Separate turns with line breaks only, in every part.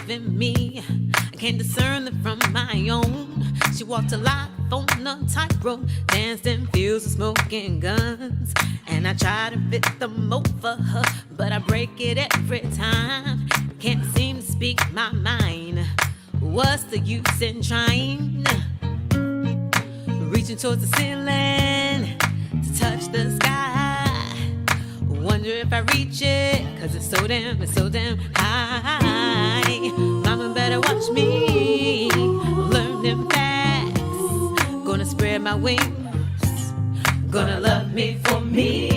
In me, I can't discern them from my own. She walked a life on a tightrope, danced in fields of smoking guns. And I try to fit the mold for her, but I break it every time. Can't seem to speak my mind. What's the use in trying? Reaching towards the ceiling to touch the sky. Wonder if I reach it, cause it's so damn high. Mama better watch me, learn them facts. Gonna spread my wings, gonna love me for me.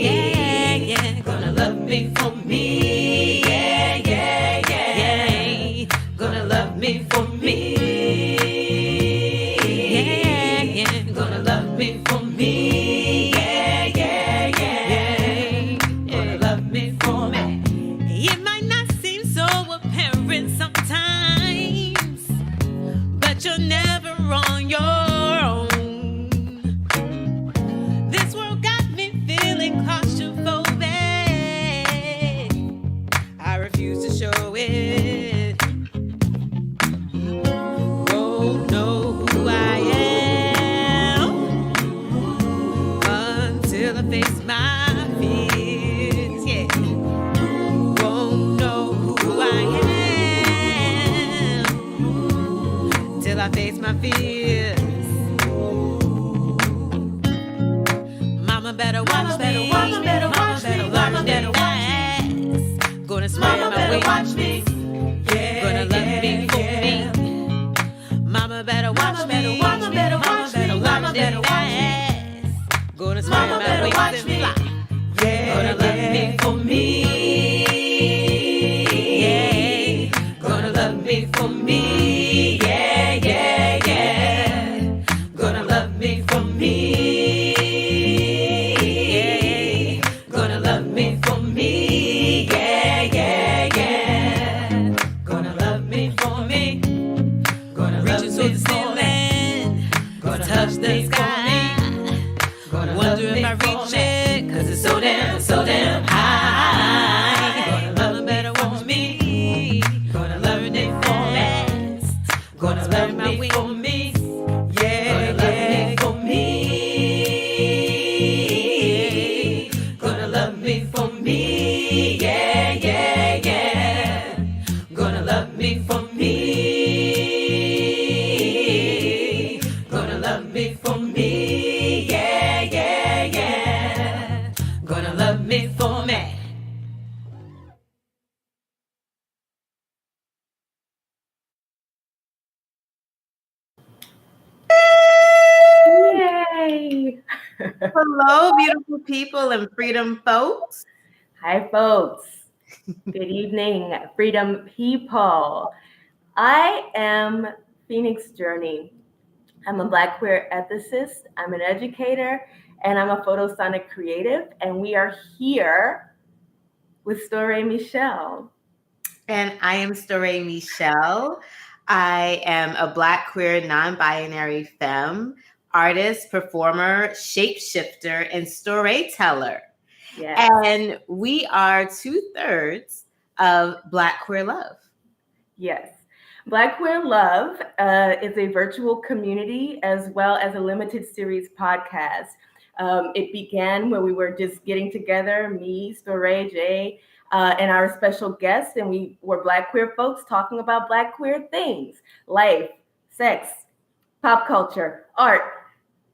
Yeah, yeah, gonna love me for me. Yeah, yeah, yeah, gonna love me for me. Yeah, yeah, gonna love me for me. You're never on your own. This world got me feeling claustrophobic. I refuse to show it. Won't know who I am until I face my fears. Yeah. Won't know who I am till I face my fears. Mama better watch me. Mama better watch me. Mama better watch me. Gonna spread my wings. Watch me. Yeah, gonna love me for me. Mama better watch me. Mama better watch me. Mama better watch me. Gonna spread my wings and fly. Yeah, gonna love me for me. Yeah, gonna love me for me. Yeah, yeah, yeah. Gonna love me for me. Yeah, gonna love me for me. Yeah, yeah, yeah. Gonna love me for me. Gonna reach to the ceiling. Gonna touch the sky. Gonna wonder if I reach it, cause it's so damn high. Mama better watch me. Gonna learn it fast. Gonna learn my way for me. Yeah, yeah, for me. Gonna love me for me. Yeah, yeah, yeah. Gonna love me for me. Gonna love me for me. Yeah, yeah, yeah. Gonna love me for me.
Yay!
Hello, beautiful people and freedom folks.
Hi, folks. Good evening, freedom people. I am Phoenix Journey. I'm a Black queer ethicist, I'm an educator, and I'm a photosonic creative. And we are here with Storé Michelle.
And I am Storé Michelle. I am a Black queer non-binary femme, artist, performer, shapeshifter, and storyteller.
Yes.
And we are 2/3 of Black Queer Love.
Yes. Black Queer Love is a virtual community as well as a limited series podcast. It began when we were just getting together, me, Storé, Jay, and our special guests, and we were Black queer folks talking about Black queer things, life, sex, pop culture, art,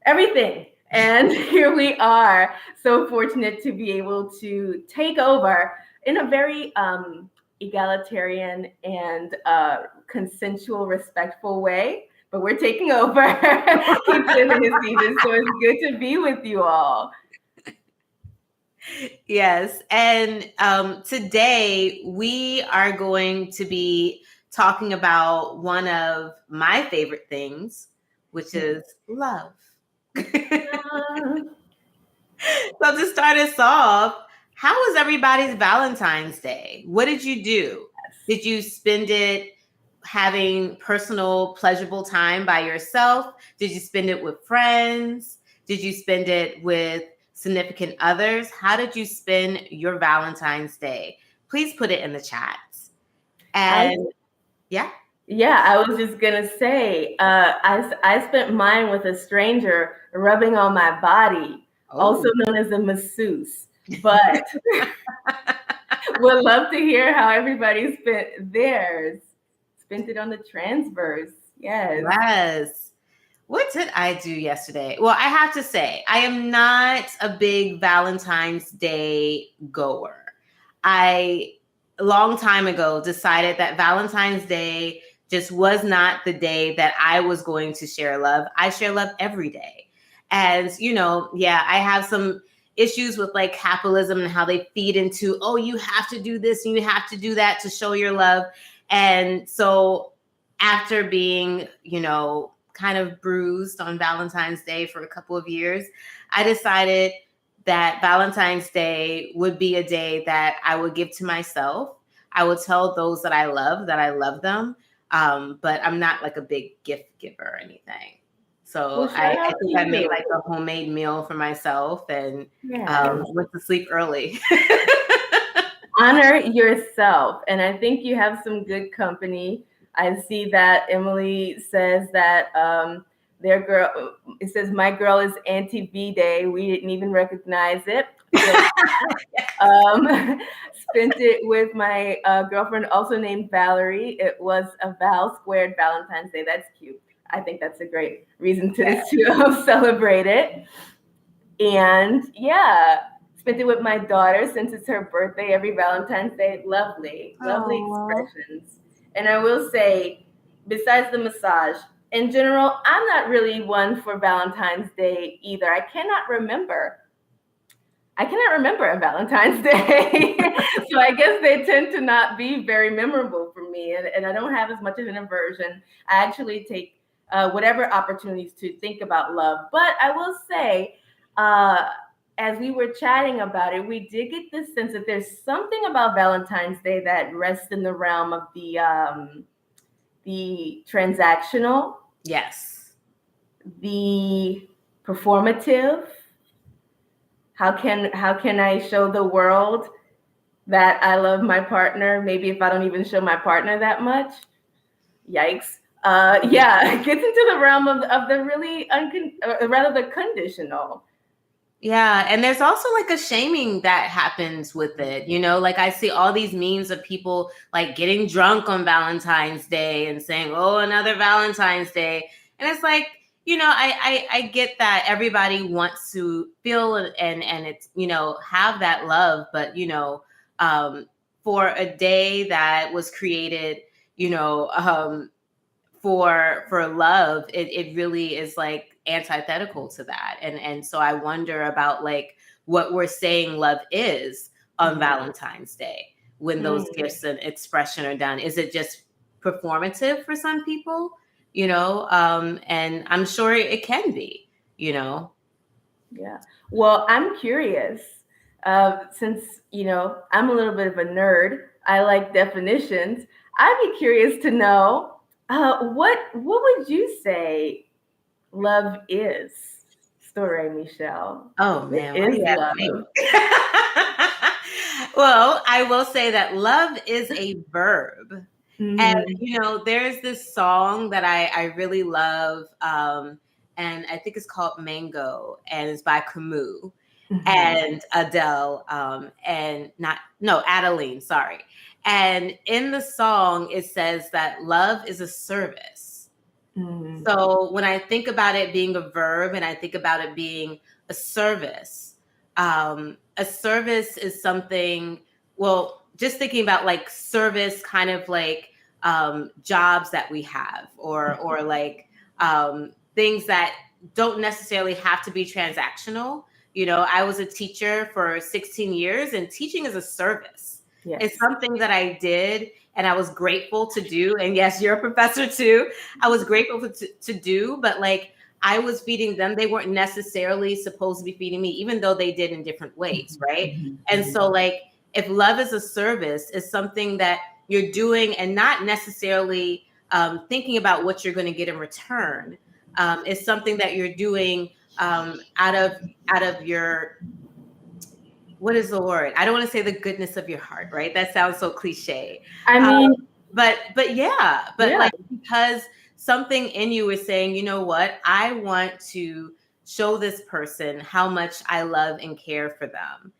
everything. And here we are, so fortunate to be able to take over in a very egalitarian and consensual, respectful way. But we're taking over. Keep living this season, so it's good to be with you all.
Yes. And today we are going to be talking about one of my favorite things, which is love. So to start us off, how was everybody's Valentine's Day? What did you do? Did you spend it having personal, pleasurable time by yourself? Did you spend it with friends? Did you spend it with significant others? How did you spend your Valentine's Day? Please put it in the chats. And yeah.
Yeah, I was just gonna say, I spent mine with a stranger rubbing on my body, also known as a masseuse. But would love to hear how everybody spent theirs. Spent it on the Transverse. Yes.
Yes. What did I do yesterday? Well, I have to say, I am not a big Valentine's Day goer. I, a long time ago, decided that Valentine's Day just was not the day that I was going to share love. I share love every day. And, I have some issues with like capitalism and how they feed into, oh, you have to do this and you have to do that to show your love. And so after being, kind of bruised on Valentine's Day for a couple of years, I decided that Valentine's Day would be a day that I would give to myself. I would tell those that I love them. But I'm not like a big gift giver or anything. So
Well,
I think I made like a homemade meal for myself and went to sleep early.
Honor yourself. And I think you have some good company. I see that Emily says that their girl, it says, my girl is Auntie Day. We didn't even recognize it. Spent it with my girlfriend, also named Valerie. It was a Val squared Valentine's Day. That's cute. I think that's a great reason to celebrate it. And spent it with my daughter since it's her birthday every Valentine's Day. Lovely expressions. And I will say, besides the massage, in general, I'm not really one for Valentine's Day either. I cannot remember a Valentine's Day. So I guess they tend to not be very memorable for me. And I don't have as much of an aversion. I actually take whatever opportunities to think about love. But I will say, as we were chatting about it, we did get this sense that there's something about Valentine's Day that rests in the realm of the transactional.
Yes.
The performative. How can I show the world that I love my partner? Maybe if I don't even show my partner that much. Yikes. It gets into the realm of the really the conditional.
Yeah. And there's also like a shaming that happens with it. Like I see all these memes of people like getting drunk on Valentine's Day and saying, oh, another Valentine's Day. And it's like, I get that everybody wants to feel and it's, have that love. But, for a day that was created, for love, it really is like antithetical to that. And so I wonder about like what we're saying love is on Valentine's Day when those gifts and expression are done. Is it just performative for some people? And I'm sure it can be, Yeah.
Well, I'm curious, since, I'm a little bit of a nerd. I like definitions. I'd be curious to know, what would you say love is, Story Michelle?
Oh man,
what is love?
Well, I will say that love is a verb.
Mm-hmm.
And there's this song that I really love, and I think it's called Mango, and it's by Camus and Adele, Adeline, sorry. And in the song, it says that love is a service. Mm-hmm. So when I think about it being a verb and I think about it being a service is something, well, just thinking about like service kind of like jobs that we have or like things that don't necessarily have to be transactional. I was a teacher for 16 years, and teaching is a service.
Yes.
It's something that I did and I was grateful to do. And yes, you're a professor too. I was grateful to do, but like I was feeding them. They weren't necessarily supposed to be feeding me, even though they did in different ways, right? And so like if love is a service, is something that you're doing and not necessarily thinking about what you're going to get in return. It's something that you're doing out of your, what is the word? I don't want to say the goodness of your heart, right? That sounds so cliche.
I mean,
But yeah,
Yeah.
like because something in you is saying, you know what, I want to show this person how much I love and care for them,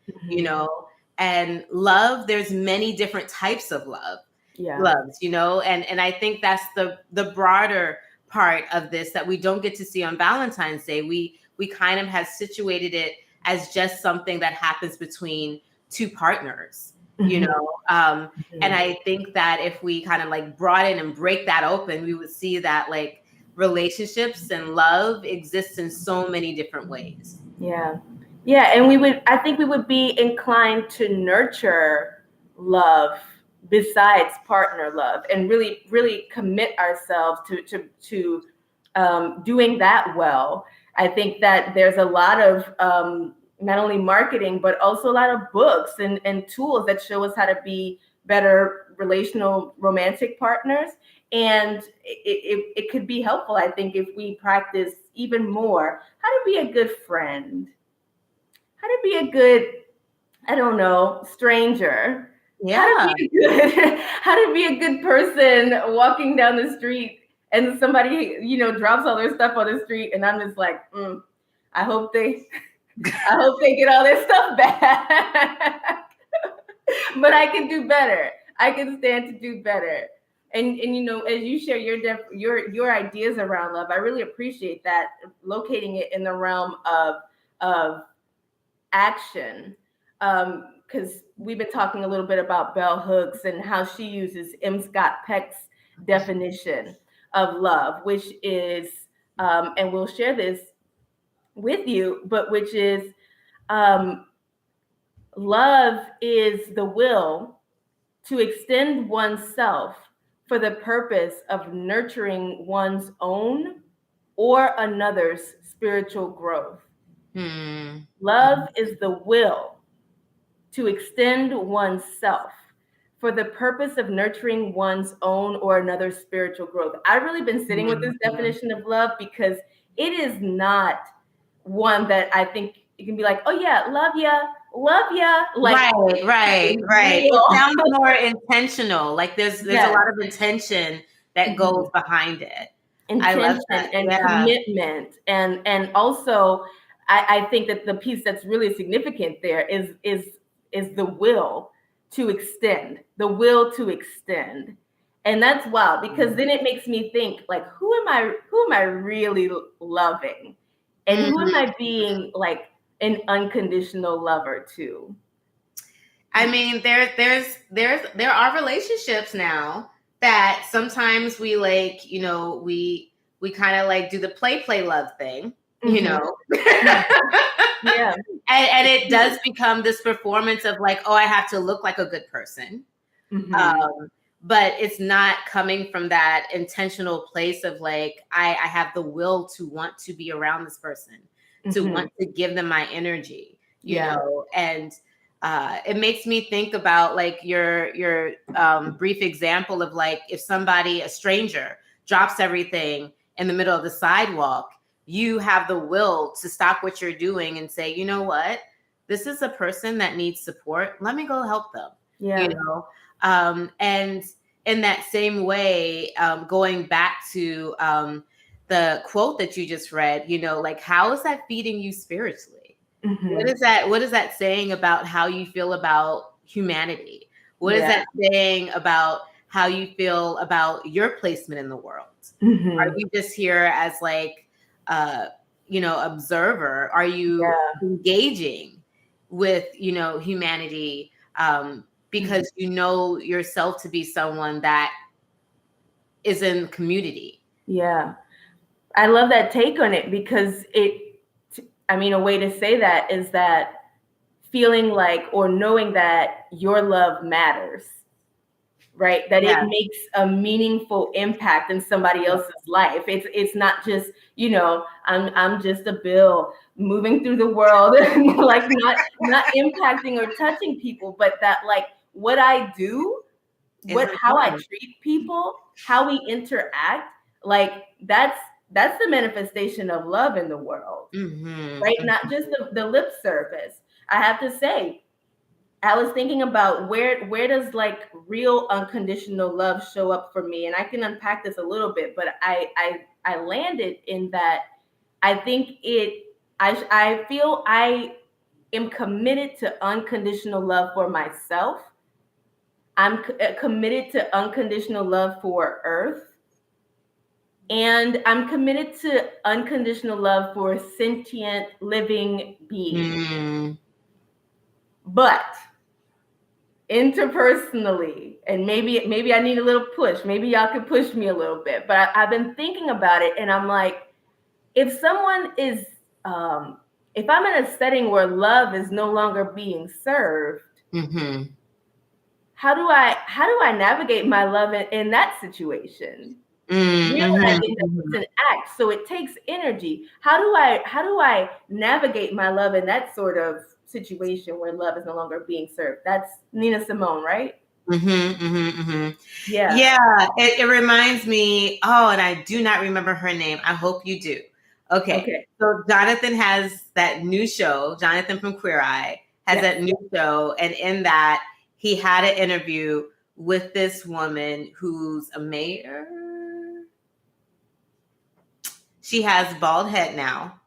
and love, there's many different types of loves, and I think that's the broader part of this that we don't get to see on Valentine's Day. We kind of have situated it as just something that happens between two partners, and I think that if we kind of like brought in and break that open, we would see that like relationships and love exists in so many different ways.
Yeah. And I think we would be inclined to nurture love besides partner love, and really, really commit ourselves to doing that well. I think that there's a lot of not only marketing, but also a lot of books and tools that show us how to be better relational romantic partners. And it could be helpful, I think, if we practice even more how to be a good friend, how to be a good, I don't know, stranger.
Yeah.
How to be a good person walking down the street and somebody, drops all their stuff on the street, and I'm just like, I hope they get all their stuff back. But I can do better. I can stand to do better. And as you share your ideas around love, I really appreciate that, locating it in the realm of action. Because we've been talking a little bit about Bell Hooks and how she uses M. Scott Peck's definition of love, which is, and we'll share this with you, but which is, love is the will to extend oneself for the purpose of nurturing one's own or another's spiritual growth. Love is the will to extend oneself for the purpose of nurturing one's own or another's spiritual growth. I've really been sitting with this definition of love, because it is not one that I think you can be like, oh yeah, love ya. Like,
right. It sounds more intentional. Like there's a lot of intention that goes behind it.
Intention and commitment, and also I think that the piece that's really significant there is the will to extend, and that's wild, because then it makes me think, like, who am I really loving, and who am I being like an unconditional lover to?
I mean, there are relationships now that sometimes we like, we kind of like do the play love thing,
Yeah.
And it does become this performance of like, oh, I have to look like a good person. But it's not coming from that intentional place of like, I have the will to want to be around this person, to want to give them my energy, you know, and it makes me think about like your brief example of like, if somebody, a stranger, drops everything in the middle of the sidewalk, you have the will to stop what you're doing and say, you know what, this is a person that needs support. Let me go help them. And in that same way, going back to the quote that you just read, like, how is that feeding you spiritually? What is that saying about how you feel about humanity? What is that saying about how you feel about your placement in the world? Are you just here as like, observer? Are you engaging with, humanity? Because you know yourself to be someone that is in community.
I love that take on it, because I mean, a way to say that is that feeling like or knowing that your love matters, right? That it makes a meaningful impact in somebody else's life. It's not just, I'm just a Bill moving through the world, like not impacting or touching people, but that like what I do, how I treat people, how we interact, like that's the manifestation of love in the world, right? Not just the lip service. I have to say, I was thinking about where does like real unconditional love show up for me, and I can unpack this a little bit, but I landed in that I think I feel I am committed to unconditional love for myself. I'm committed to unconditional love for Earth, and I'm committed to unconditional love for sentient living beings. But interpersonally, and maybe I need a little push. Maybe y'all could push me a little bit. But I've been thinking about it, and I'm like, if someone is, if I'm in a setting where love is no longer being served, how do I navigate my love in that situation? Realizing that it's an act, so it takes energy. How do I navigate my love in that sort of situation where love is no longer being served? That's Nina Simone, right?
Yeah. It reminds me. Oh, and I do not remember her name. I hope you do. Okay. So Jonathan has that new show. Jonathan from Queer Eye has that new show, and in that he had an interview with this woman who's a mayor. She has bald head now.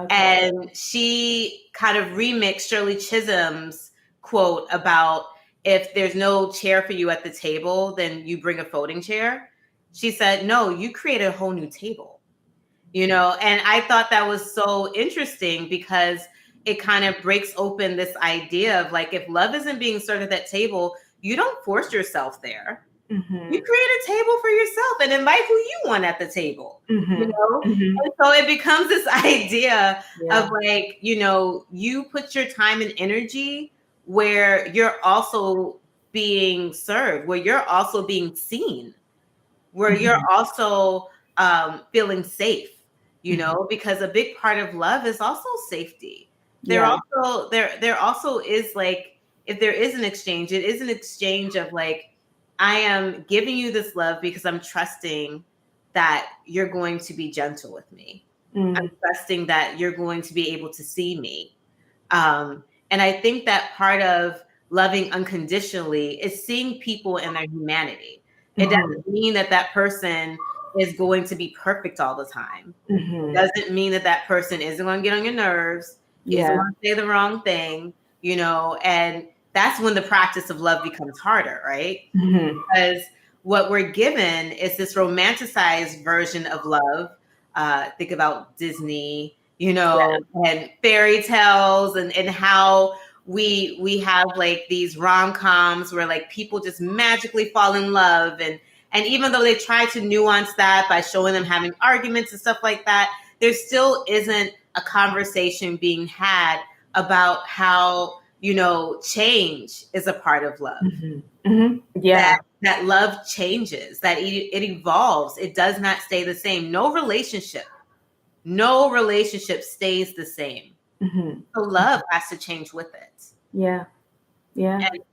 And she kind of remixed Shirley Chisholm's quote about if there's no chair for you at the table, then you bring a folding chair. She said, no, you create a whole new table, and I thought that was so interesting because it kind of breaks open this idea of like, if love isn't being served at that table, you don't force yourself there. You create a table for yourself and invite who you want at the table, And so it becomes this idea of like, you put your time and energy where you're also being served, where you're also being seen, where you're also feeling safe, because a big part of love is also safety. There also is like, if there is an exchange, it is an exchange of like, I am giving you this love because I'm trusting that you're going to be gentle with me. I'm trusting that you're going to be able to see me. And I think that part of loving unconditionally is seeing people in their humanity. It doesn't mean that person is going to be perfect all the time. It doesn't mean that person isn't going to get on your nerves, isn't going to say the wrong thing, and that's when the practice of love becomes harder, right? Because what we're given is this romanticized version of love. Think about Disney, and fairy tales and how we have like these rom-coms where like people just magically fall in love. And even though they try to nuance that by showing them having arguments and stuff like that, there still isn't a conversation being had about how, change is a part of love. That love changes, that it evolves. It does not stay the same. No relationship stays the same. So love has to change with it.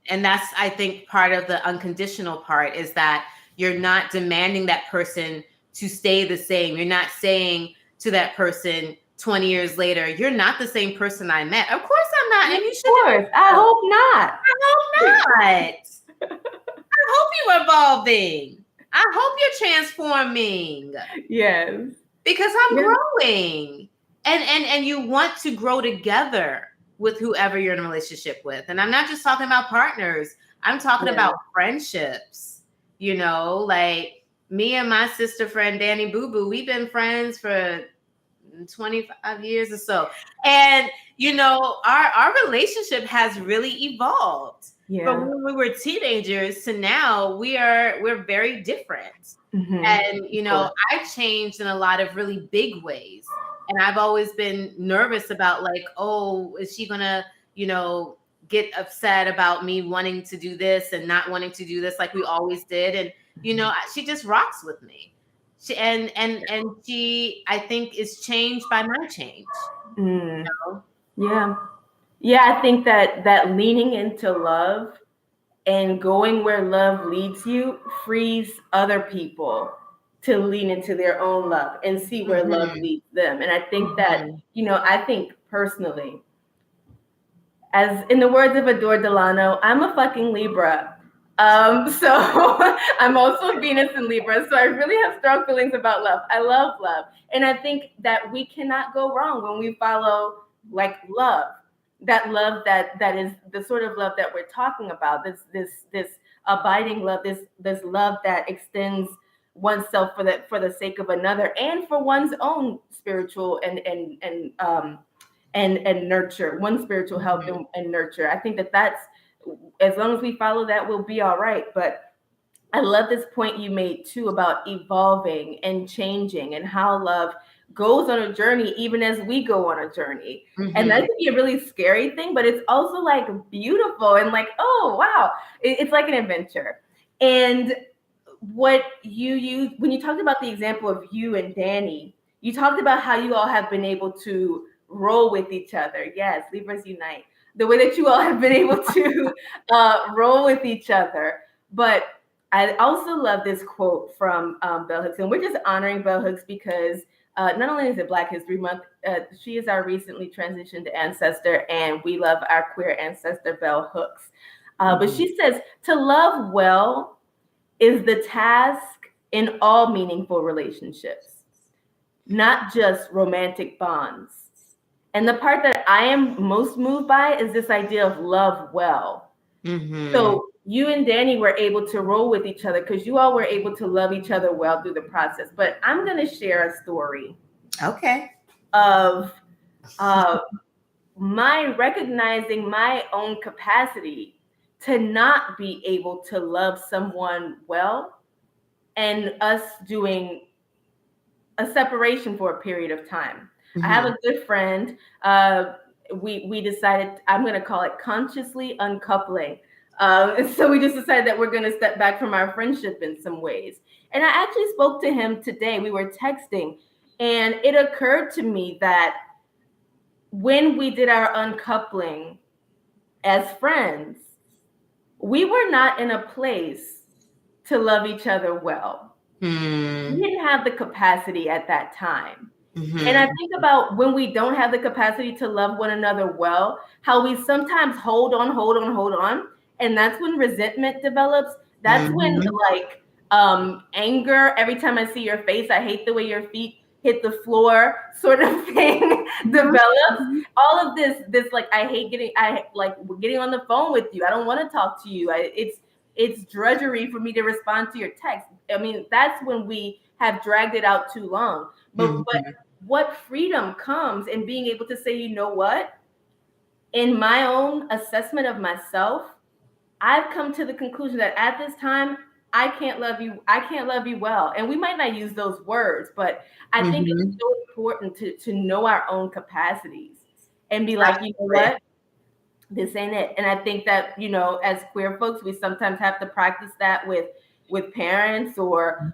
And that's, I think, part of the unconditional part is that you're not demanding that person to stay the same. You're not saying to that person 20 years later, you're not the same person I met. Of course I'm not. And you should.
I hope not.
I hope you're evolving. I hope you're transforming.
Yes.
Because I'm growing. And you want to grow together with whoever you're in a relationship with. And I'm not just talking about partners. I'm talking about friendships. Like me and my sister friend, Danny Boo Boo, we've been friends for 25 years or so. And, our relationship has really evolved. From when we were teenagers to now, we're very different. And, I've changed in a lot of really big ways. And I've always been nervous about like, oh, is she gonna, get upset about me wanting to do this and not wanting to do this like we always did? And she just rocks with me. She and she, I think, is changed by my change.
Yeah. Yeah, I think that leaning into love and going where love leads you frees other people to lean into their own love and see where love leads them. And I think that, I think personally, as in the words of Adore Delano, I'm a fucking Libra. So I'm also Venus in Libra. So I really have strong feelings about love. I love love. And I think that we cannot go wrong when we follow like love. That love that is the sort of love that we're talking about. This abiding love, this love that extends oneself for the sake of another and for one's own spiritual and nurture, one spiritual health and nurture. I think that's, as long as we follow that, we'll be all right. But I love this point you made too about evolving and changing and how love goes on a journey, even as we go on a journey. And that can be a really scary thing, but it's also like beautiful and like, oh, wow. It's like an adventure. And what you used, when you talked about the example of you and Danny, you talked about how you all have been able to roll with each other. Yes, Libras unite. The way that you all have been able to roll with each other. But I also love this quote from Bell Hooks, and we're just honoring Bell Hooks because not only is it Black History Month, she is our recently transitioned ancestor, and we love our queer ancestor, Bell Hooks. But she says, to love well is the task in all meaningful relationships, not just romantic bonds. And the part that I am most moved by is this idea of love well. So you and Danny were able to roll with each other because you all were able to love each other well through the process. But I'm going to share a story.
Okay.
Of my recognizing my own capacity to not be able to love someone well and us doing a separation for a period of time. I have a good friend. We decided, I'm going to call it consciously uncoupling. So we just decided that we're going to step back from our friendship in some ways. And I actually spoke to him today. We were texting, and it occurred to me that when we did our uncoupling as friends, we were not in a place to love each other well. We didn't have the capacity at that time. And I think about when we don't have the capacity to love one another well, how we sometimes hold on. And that's when resentment develops. That's when like anger, every time I see your face, I hate the way your feet hit the floor sort of thing develops. All of this like, we're getting on the phone with you. I don't want to talk to you. It's drudgery for me to respond to your text. I mean, that's when we have dragged it out too long. But what freedom comes in being able to say, you know what? In my own assessment of myself, I've come to the conclusion that at this time, I can't love you well. And we might not use those words, but I think it's so important to know our own capacities and be like, you know what? This ain't it. And I think that, as queer folks, we sometimes have to practice that with parents or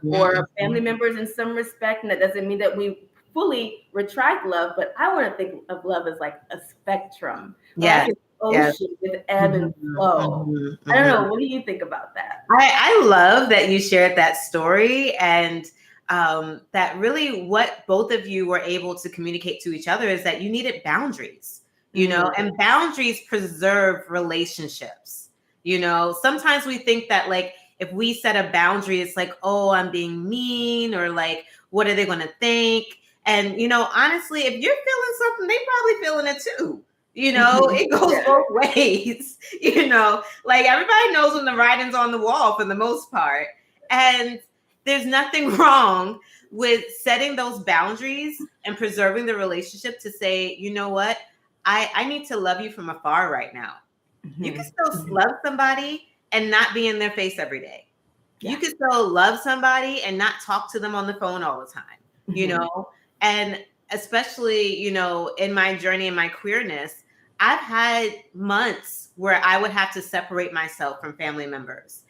family members in some respect. And that doesn't mean that we fully retract love, but I want to think of love as like a spectrum. Like an ocean with ebb and flow. I don't know. What do you think about that?
I love that you shared that story, and that really what both of you were able to communicate to each other is that you needed boundaries. And boundaries preserve relationships. Sometimes we think that like if we set a boundary, it's like, oh, I'm being mean, or like, what are they going to think? And, honestly, if you're feeling something, they probably feeling it too. It goes both ways, like everybody knows when the writing's on the wall for the most part. And there's nothing wrong with setting those boundaries and preserving the relationship to say, you know what? I need to love you from afar right now. You can still love somebody and not be in their face every day. You can still love somebody and not talk to them on the phone all the time, and especially, in my journey and my queerness, I've had months where I would have to separate myself from family members,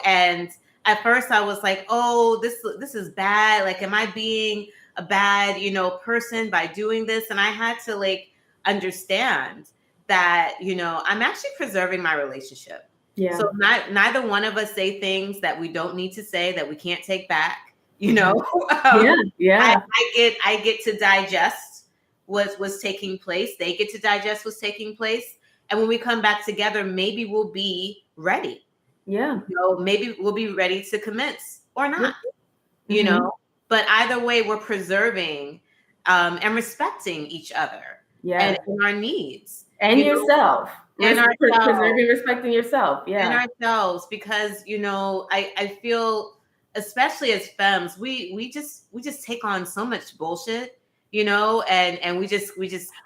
and at first I was like, oh, this is bad. Like, am I being a bad, person by doing this? And I had to like understand that, I'm actually preserving my relationship.
Yeah.
So neither one of us say things that we don't need to say, that we can't take back,
Yeah.
I get to digest what's taking place. They get to digest what's taking place. And when we come back together, maybe we'll be ready.
Yeah.
Maybe we'll be ready to commence or not, but either way, we're preserving and respecting each other and our needs.
And yourself.
And ourselves.
Preserving, respecting yourself. Yeah.
And ourselves, because, I feel, especially as femmes, we just take on so much bullshit, and we just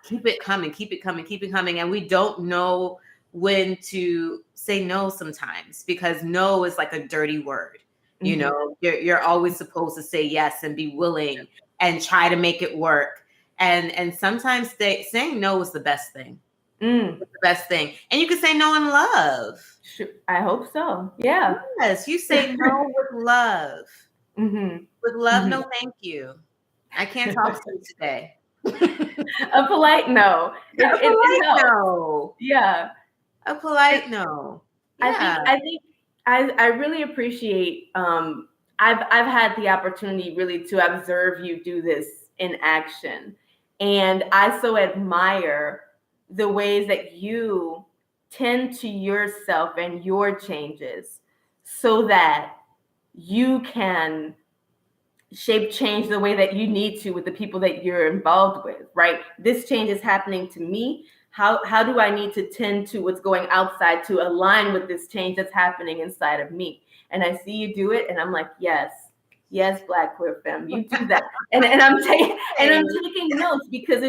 keep it coming. And we don't know when to say no sometimes, because no is like a dirty word. You're always supposed to say yes and be willing and try to make it work. And sometimes saying no is the best thing. It's the best thing. And you can say no in love.
I hope so. Yeah.
Yes, you say no with love. With love, no thank you. I can't talk to you today.
A polite no.
A polite no.
Yeah.
A polite no. Yeah.
I really appreciate I've had the opportunity really to observe you do this in action. And I so admire the ways that you tend to yourself and your changes so that you can shape change the way that you need to with the people that you're involved with, right? This change is happening to me. How do I need to tend to what's going outside to align with this change that's happening inside of me? And I see you do it, and I'm like, yes, Black queer femme, you do that. and I'm taking notes, because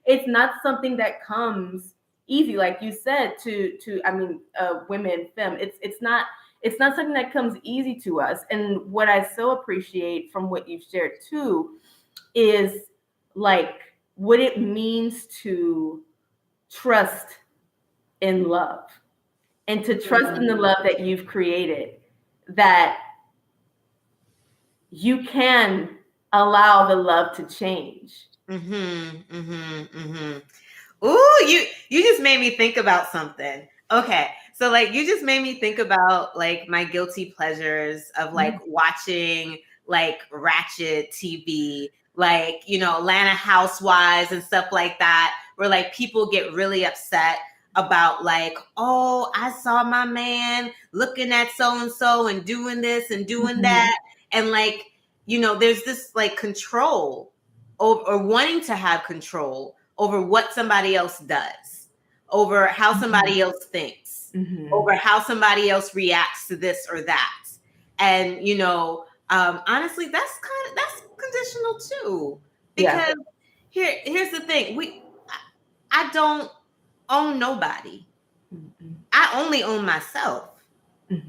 it's not something that comes easy, like you said, to women, femme. It's not something that comes easy to us. And what I so appreciate from what you've shared too is like what it means to trust in love, and to trust in the love that you've created, that you can allow the love to change.
Ooh, you just made me think about something. Okay. So like, you just made me think about like my guilty pleasures of like watching like ratchet TV, like, Atlanta Housewives and stuff like that, where like people get really upset about like, oh, I saw my man looking at so-and-so and doing this and doing that. And like, there's this like control or wanting to have control over what somebody else does, over how somebody else thinks, over how somebody else reacts to this or that. And, honestly, that's conditional too. Because here's the thing. I don't own nobody. I only own myself.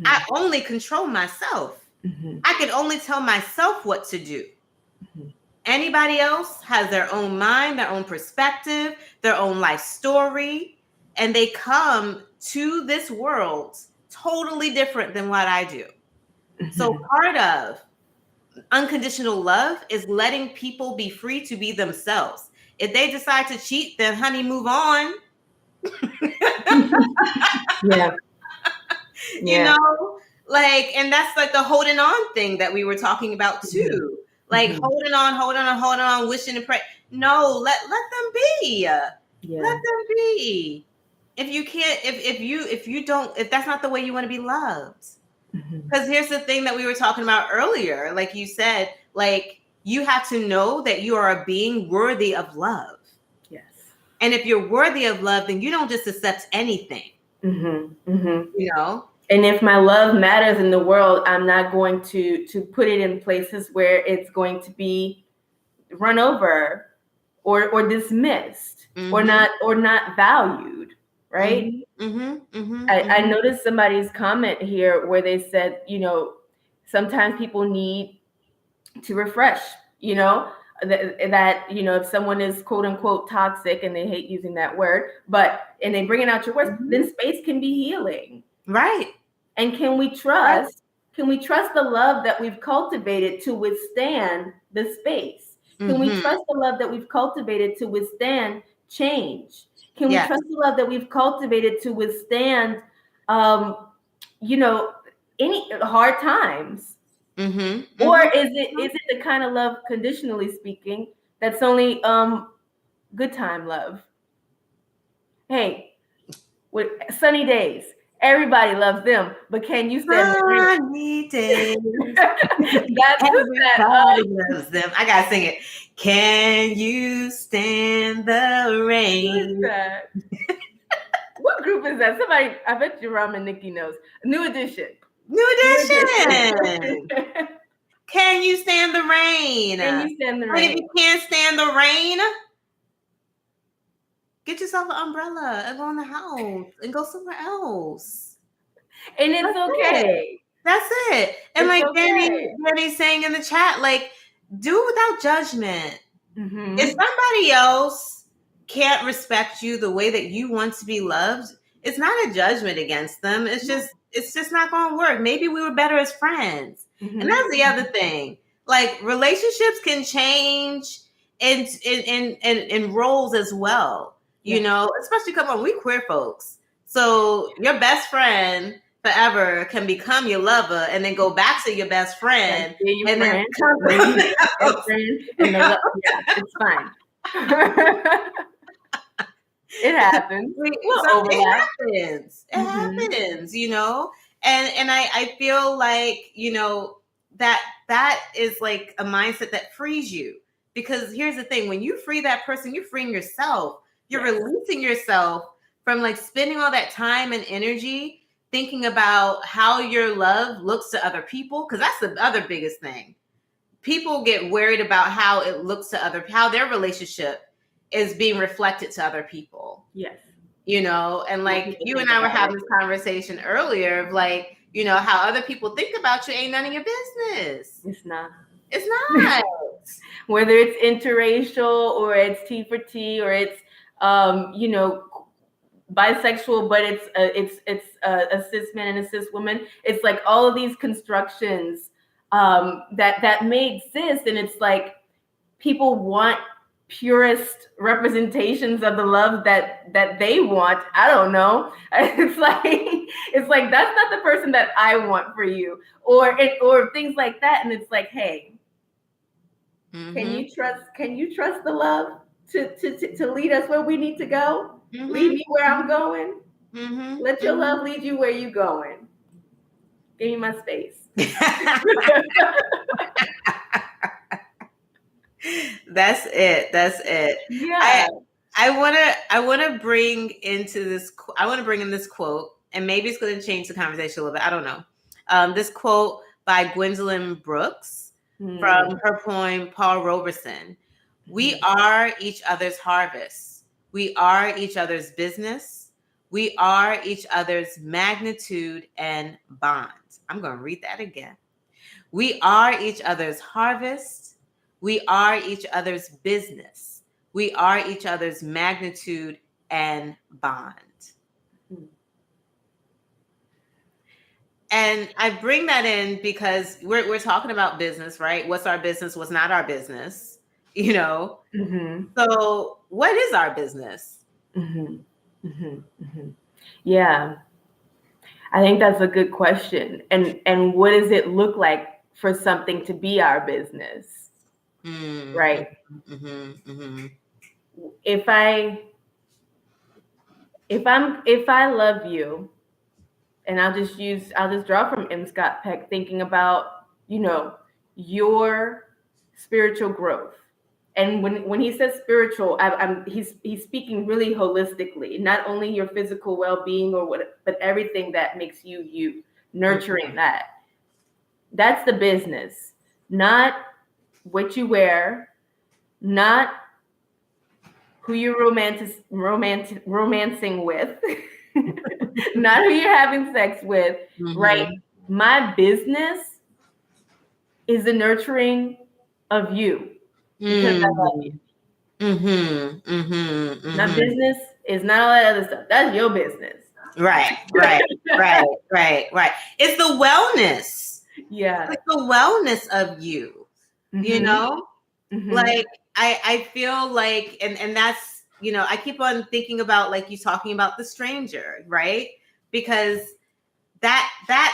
I only control myself. I can only tell myself what to do. Anybody else has their own mind, their own perspective, their own life story, and they come to this world totally different than what I do. So part of unconditional love is letting people be free to be themselves. If they decide to cheat, then honey, move on. Like, and that's like the holding on thing that we were talking about too. Like holding on, wishing and praying. No, let them be. Let them be. If you can't, if that's not the way you want to be loved. Because here's the thing that we were talking about earlier. Like you said, like you have to know that you are a being worthy of love.
Yes.
And if you're worthy of love, then you don't just accept anything.
And if my love matters in the world, I'm not going to put it in places where it's going to be run over or dismissed or not valued, right? I noticed somebody's comment here where they said, sometimes people need to refresh, that if someone is quote unquote toxic, and they hate using that word, and they bring it out your words, then space can be healing.
Right.
And can we trust the love that we've cultivated to withstand the space? Can we trust the love that we've cultivated to withstand change? Can we trust the love that we've cultivated to withstand any hard times? Or is it the kind of love, conditionally speaking, that's only good time love? Hey, with sunny days, everybody loves them, but can you stand the rain?
Sunny days.
Everybody
loves them. I gotta sing it. Can you stand the rain?
What group is that? Somebody, I bet you Ram and Nikki knows. New Edition.
Can you stand the rain?
Can you stand the
And
rain?
if you can't stand the rain, get yourself an umbrella and go in the house and go somewhere else.
And it's okay.
That's it. And
It's
like
okay.
Danny's saying in the chat, like, do it without judgment. If somebody else can't respect you the way that you want to be loved, it's not a judgment against them. It's just not going to work. Maybe we were better as friends. And that's the other thing. Like, relationships can change in roles as well. You know, especially we queer folks. So your best friend forever can become your lover and then go back to your best friend.
And then it's fine. It happens.
It happens, and I feel like, that is like a mindset that frees you, because here's the thing: when you free that person, you're freeing yourself. You're releasing yourself from like spending all that time and energy thinking about how your love looks to other people, because that's the other biggest thing. People get worried about how it looks to how their relationship is being reflected to other people.
Yes.
And like you and I were having this conversation earlier of like, how other people think about you ain't none of your business.
It's not.
It's not.
Whether it's interracial or it's T for T or it's bisexual, but it's a cis man and a cis woman. It's like all of these constructions that may exist, and it's like people want purest representations of the love that they want. I don't know. It's like that's not the person that I want for you, or things like that. And it's like, hey, can you trust the love to lead us where we need to go? Lead me where I'm going. Let your love lead you where you're going. Give me my space.
That's it.
Yeah.
I want to bring in this quote, and maybe it's going to change the conversation a little bit. I don't know. This quote by Gwendolyn Brooks from her poem Paul Robeson. We are each other's harvest. We are each other's business. We are each other's magnitude and bond. I'm going to read that again. We are each other's harvest. We are each other's business. We are each other's magnitude and bond. And I bring that in because we're talking about business, right? What's our business? What's not our business? So what is our business?
Yeah, I think that's a good question. And what does it look like for something to be our business? Right. If I love you, and I'll just draw from M. Scott Peck, thinking about, your spiritual growth. And when he says spiritual, he's speaking really holistically, not only your physical well-being but everything that makes you, nurturing that. That's the business, not what you wear, not who you're romancing with, not who you're having sex with, right? My business is the nurturing of you. because I love you. My business is not all that other stuff. That's your business.
Right. It's the wellness.
Yeah.
It's the wellness of you. You know? Like I feel like, and that's, I keep on thinking about like you talking about the stranger, right? Because that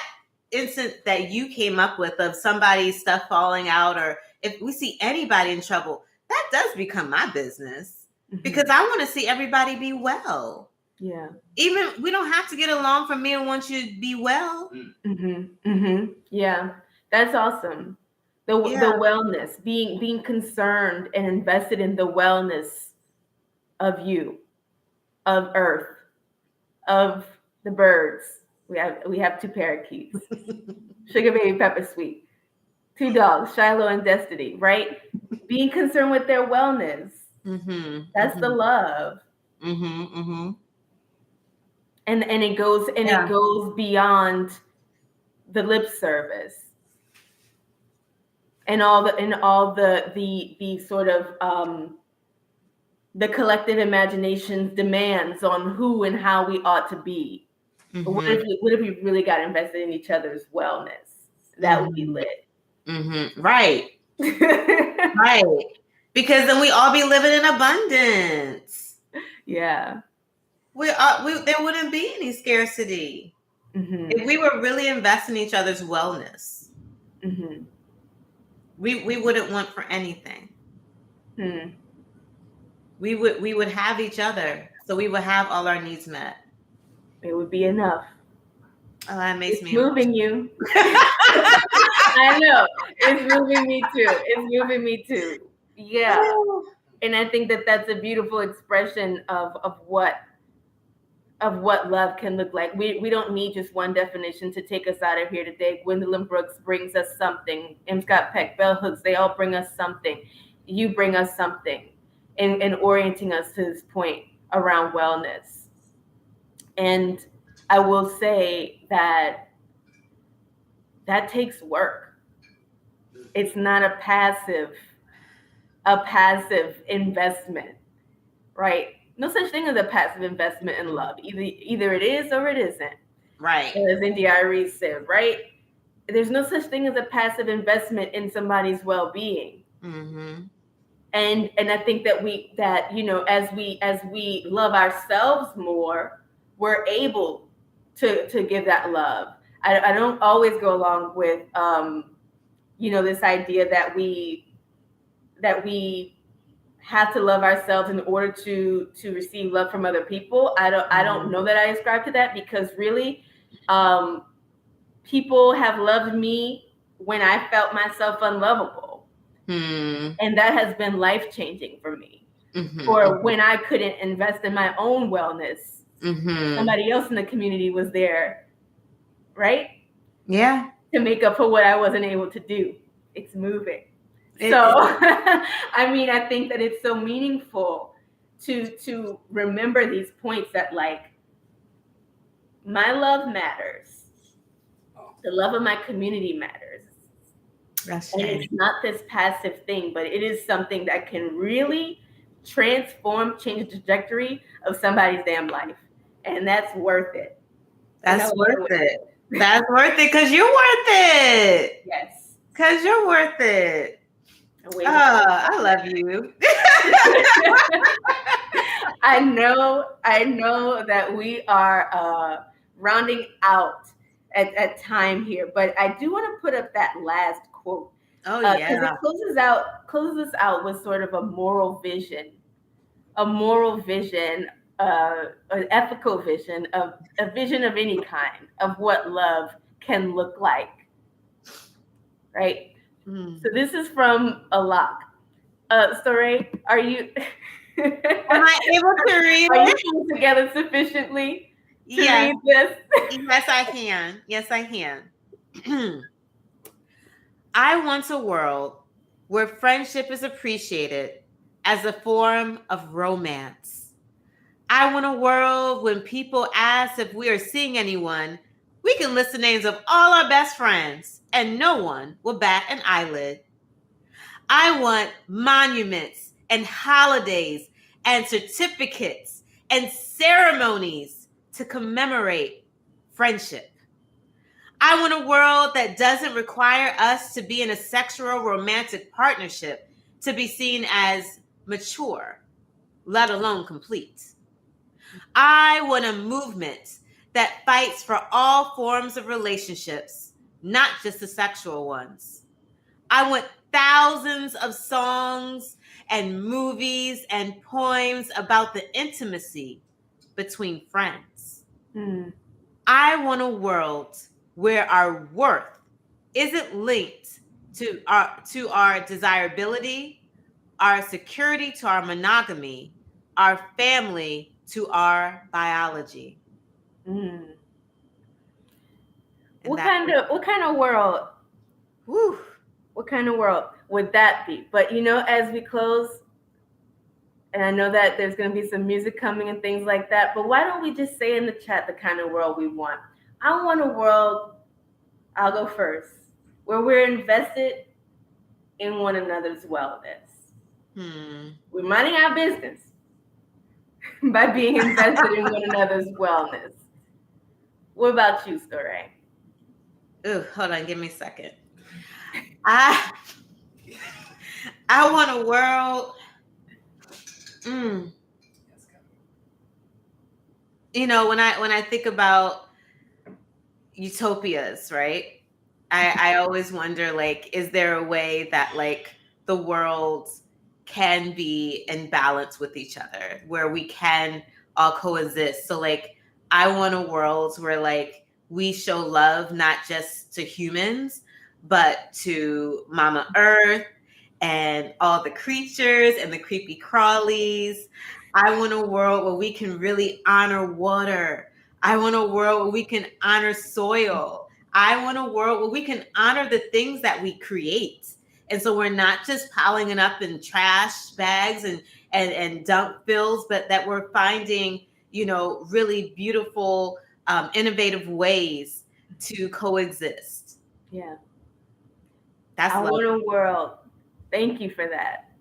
instant that you came up with of somebody's stuff falling out, or if we see anybody in trouble, that does become my business because I want to see everybody be well.
Yeah.
Even we don't have to get along for me to want you to be well.
Yeah. That's awesome. The wellness, being concerned and invested in the wellness of you, of Earth, of the birds. We have 2 parakeets, Sugar Baby, Pepper Sweet, 2 dogs, Shiloh and Destiny. Right, being concerned with their wellness. That's the love. And it goes it goes beyond the lip service and all the sort of the collective imagination's demands on who and how we ought to be. But what if we really got invested in each other's wellness? That would be lit.
Right. Right. Because then we all be living in abundance.
Yeah.
There wouldn't be any scarcity. If we were really investing in each other's wellness, we wouldn't want for anything. We would have each other, so we would have all our needs met.
It would be enough.
Oh, that makes me
moving you. I know. It's moving me too. Yeah. And I think that that's a beautiful expression of what love can look like. We don't need just one definition to take us out of here today. Gwendolyn Brooks brings us something. M. Scott Peck, Bell Hooks, they all bring us something. You bring us something in orienting us to this point around wellness. And I will say that takes work. It's not a passive investment, right? No such thing as a passive investment in love. Either it is or it isn't.
Right.
As India said, right? There's no such thing as a passive investment in somebody's well-being. And I think that as we love ourselves more, we're able to give that love. I don't always go along with this idea that we have to love ourselves in order to receive love from other people. I don't know that I ascribe to that, because really people have loved me when I felt myself unlovable. And that has been life-changing for me. Or when I couldn't invest in my own wellness, somebody else in the community was there, right?
Yeah.
To make up for what I wasn't able to do. It's moving. I mean, I think that it's so meaningful to remember these points that, like, my love matters. The love of my community matters.
That's
and it's not this passive thing, but it is something that can really change the trajectory of somebody's damn life. And that's worth it.
That's worth it. That's worth it because you're worth it.
Yes.
Because you're worth it. I love you.
I know that we are rounding out at time here, but I do want to put up that last quote.
Oh yeah.
Because it closes us out with sort of a moral vision, an ethical vision, of a vision of any kind of what love can look like. Right? So this is from Alok. Story, are you
am I able to read
Are you put together sufficiently to read this?
Yes, I can. Yes, I can. I want a world where friendship is appreciated as a form of romance. I want a world when people ask if we are seeing anyone, we can list the names of all our best friends and no one will bat an eyelid. I want monuments and holidays and certificates and ceremonies to commemorate friendship. I want a world that doesn't require us to be in a sexual romantic partnership to be seen as mature, let alone complete. I want a movement that fights for all forms of relationships, not just the sexual ones. I want thousands of songs and movies and poems about the intimacy between friends. I want a world where our worth isn't linked to our desirability, our security to our monogamy, our family to our biology.
What kind of world?
Whew,
What kind of world would that be? But as we close, and I know that there's going to be some music coming and things like that, but why don't we just say in the chat the kind of world we want? I want a world, I'll go first, where we're invested in one another's wellness. We're minding our business by being invested in one another's wellness. What about you, Storey?
Ooh, hold on, give me a second. I want a world. When I think about utopias, right? I always wonder, like, is there a way that like the world can be in balance with each other, where we can all coexist? So like, I want a world where like we show love not just to humans, but to Mama Earth and all the creatures and the creepy crawlies. I want a world where we can really honor water. I want a world where we can honor soil. I want a world where we can honor the things that we create. And so we're not just piling it up in trash bags and dump bills, but that we're finding, really beautiful, innovative ways to coexist.
Yeah.
That's
I
love.
want a world. Thank you for that.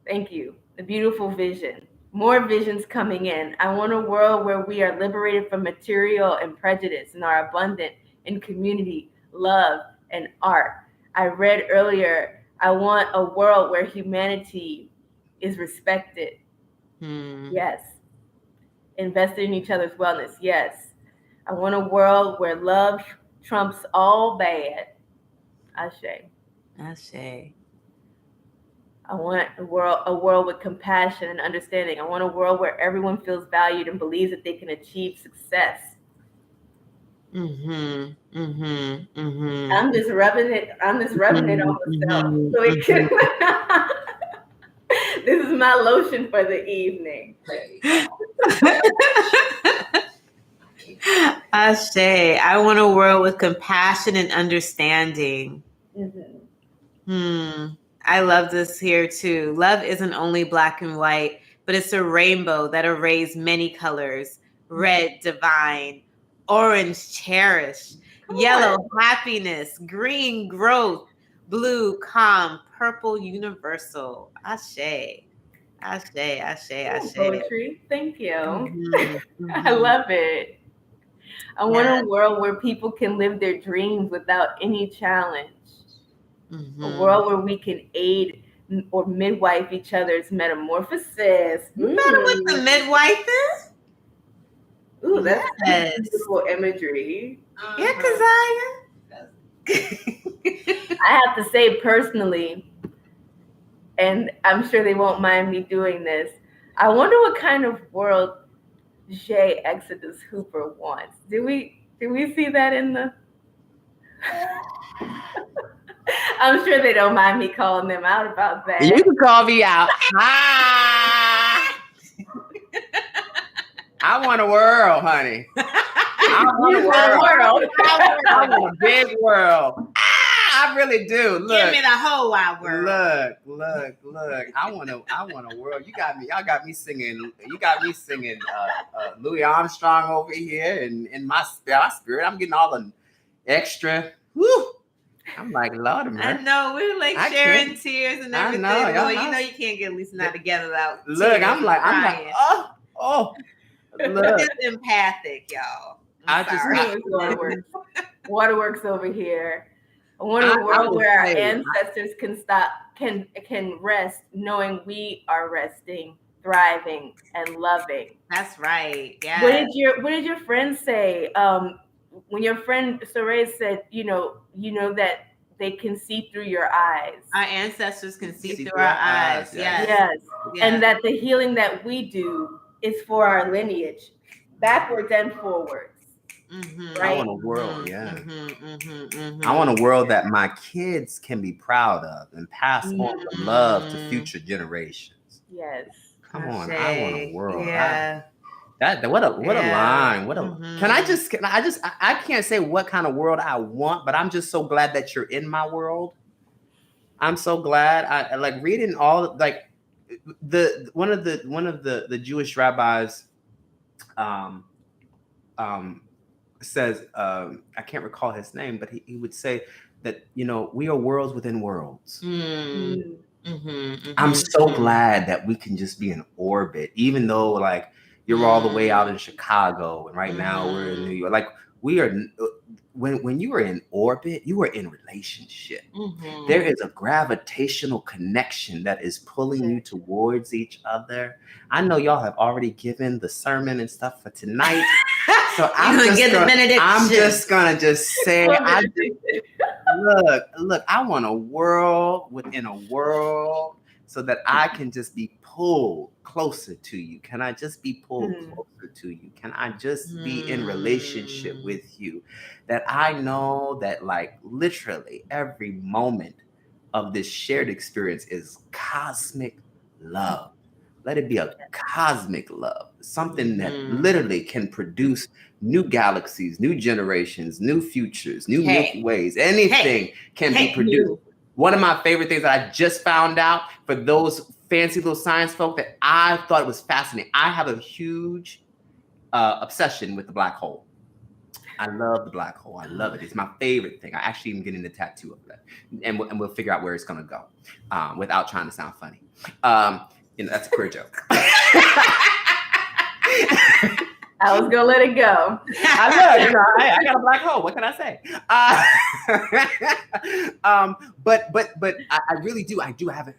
Thank you. A beautiful vision. More visions coming in. I want a world where we are liberated from material and prejudice and are abundant in community, love, and art. I read earlier, I want a world where humanity is respected. Yes. Invested in each other's wellness. Yes. I want a world where love trumps all bad. Ashe. I want a world with compassion and understanding. I want a world where everyone feels valued and believes that they can achieve success. I'm just rubbing it on myself. So it can this is my lotion for the evening.
Ashe, I want a world with compassion and understanding. I love this here too. Love isn't only black and white, but it's a rainbow that arrays many colors. Red, divine. Orange, cherish. Yellow, happiness. Green, growth. Blue, calm. Purple, universal. Ashe.
Poetry. Thank you. I love it. I want a world where people can live their dreams without any challenge. A world where we can aid or midwife each other's metamorphosis.
You know what the midwife is?
Ooh, that's beautiful imagery.
Yeah, Kazaya.
I have to say personally, and I'm sure they won't mind me doing this, I wonder what kind of world J Exodus Hooper wants. Do we see that in the... I'm sure they don't mind me calling them out about that.
You can call me out. I want a world, honey. I want a world. I want a big world. I really do. Look,
give me the whole wide world.
Look. I want a world. Y'all got me singing. You got me singing Louis Armstrong over here, and in my spirit, I'm getting all the extra. Woo. I'm like, Lord of
I
mercy.
know we're like
I
sharing
can't.
tears and
I
everything.
know, y'all
Well,
know.
you know you can't get Lisa and I together without
Look,
tears
I'm like,
crying.
oh,
We're
look.
just empathic, y'all.
I
I'm
just-
sorry.
It's waterworks. Waterworks over here. I want
I
a world
would
where our
say-
ancestors can rest, knowing we are resting, thriving, and loving.
That's right. Yeah.
What did your friend say? When your friend Saray said, you know that they can see through your eyes.
Our ancestors can see through our eyes. Yes.
Yes.
Yes.
And that the healing that we do is for our lineage, backwards and forwards.
Mhm.
Right?
I want a world, yeah.
Mhm.
I want a world that my kids can be proud of and pass on the love to future generations.
Yes.
Come on, I want a world.
Yeah.
What a line. Can I can't say what kind of world I want, but I'm just so glad that you're in my world. I'm so glad. I like reading all like one of the Jewish rabbis says, I can't recall his name, but he would say that, we are worlds within worlds. I'm so glad that we can just be in orbit, even though like you're all the way out in Chicago and right now we're in New York. Like we are, when you are in orbit, you are in relationship. There is a gravitational connection that is pulling you towards each other. I know y'all have already given the sermon and stuff for tonight. So I'm just gonna say, look, I want a world within a world so that I can just be pulled closer to you. Can I just be pulled closer to you? Can I just be in relationship with you? That I know that like literally every moment of this shared experience is cosmic love. Let it be a cosmic love, something that literally can produce new galaxies, new generations, new futures, new Milky Ways. Anything can be produced. One of my favorite things that I just found out for those fancy little science folk that I thought it was fascinating. I have a huge obsession with the black hole. I love the black hole. I love it. It's my favorite thing. I actually am getting the tattoo of that, and we'll figure out where it's going to go without trying to sound funny. That's a queer joke.
I was gonna let it go.
I got a black hole. What can I say? But I really do. I do have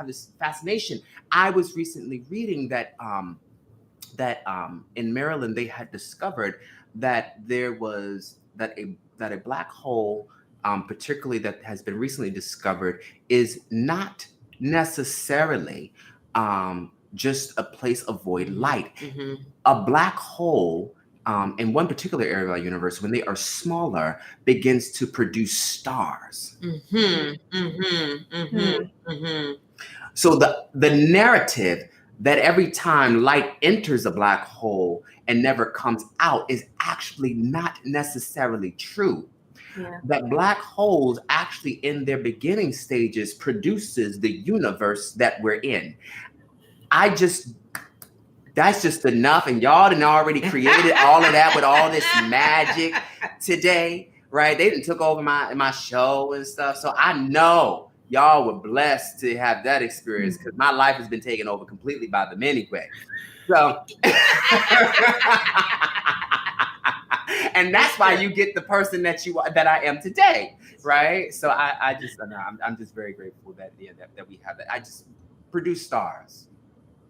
this fascination. I was recently reading that in Maryland they had discovered that there was a black hole, particularly that has been recently discovered, is not necessarily just a place of void light. A black hole, in one particular area of our universe, when they are smaller, begins to produce stars. So the narrative that every time light enters a black hole and never comes out is actually not necessarily true. Yeah. That black holes actually in their beginning stages produces the universe that we're in. That's just enough. And y'all done already created all of that with all this magic today, right? They done took over my show and stuff. So I know y'all were blessed to have that experience because my life has been taken over completely by them anyway. So, and that's why you get the person that I am today, right? So I'm just very grateful that we have that. I just produce stars,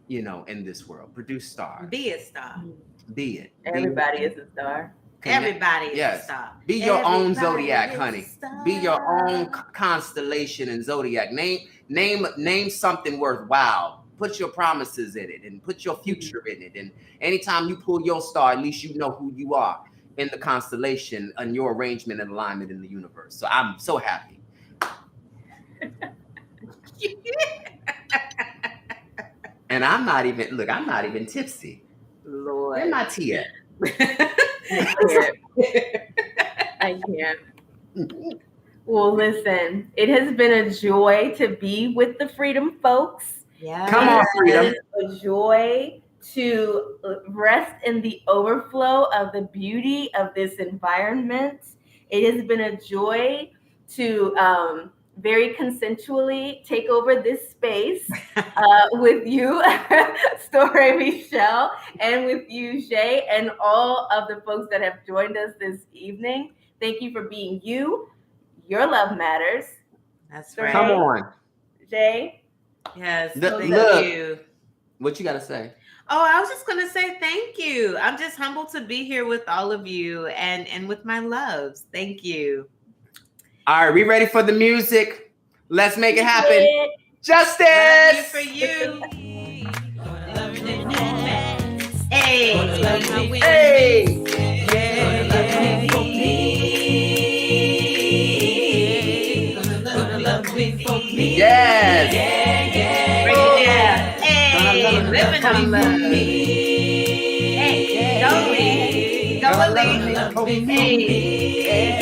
in this world. Produce stars.
Be a star.
Be it.
Everybody is a star.
Everybody is a star.
Be your own zodiac, honey. Be your own constellation and zodiac. Name something worthwhile. Put your promises in it and put your future in it. And anytime you pull your star, at least you know who you are in the constellation and your arrangement and alignment in the universe. So I'm so happy. And I'm not even tipsy.
Lord.
Where's my tea at?
I can't. Well, listen, it has been a joy to be with the Freedomfolx.
Yeah.
Come on, Freedom.
It's a joy to rest in the overflow of the beauty of this environment. It has been a joy to very consensually take over this space with you, Story Michelle, and with you, Jay, and all of the folks that have joined us this evening. Thank you for being you. Your love matters.
That's
Story,
right.
Come on.
Jay.
Yes.
Look,
Thank you.
What you got to say?
Oh, I was just going to say thank you. I'm just humbled to be here with all of you and with my loves. Thank you.
All right, we ready for the music? Let's make it happen.
It.
Justice!
Love you for you. Hey.
Hey! Yes!
Right there. Hey, living on love. Hey, go leave. Go leave. Hey.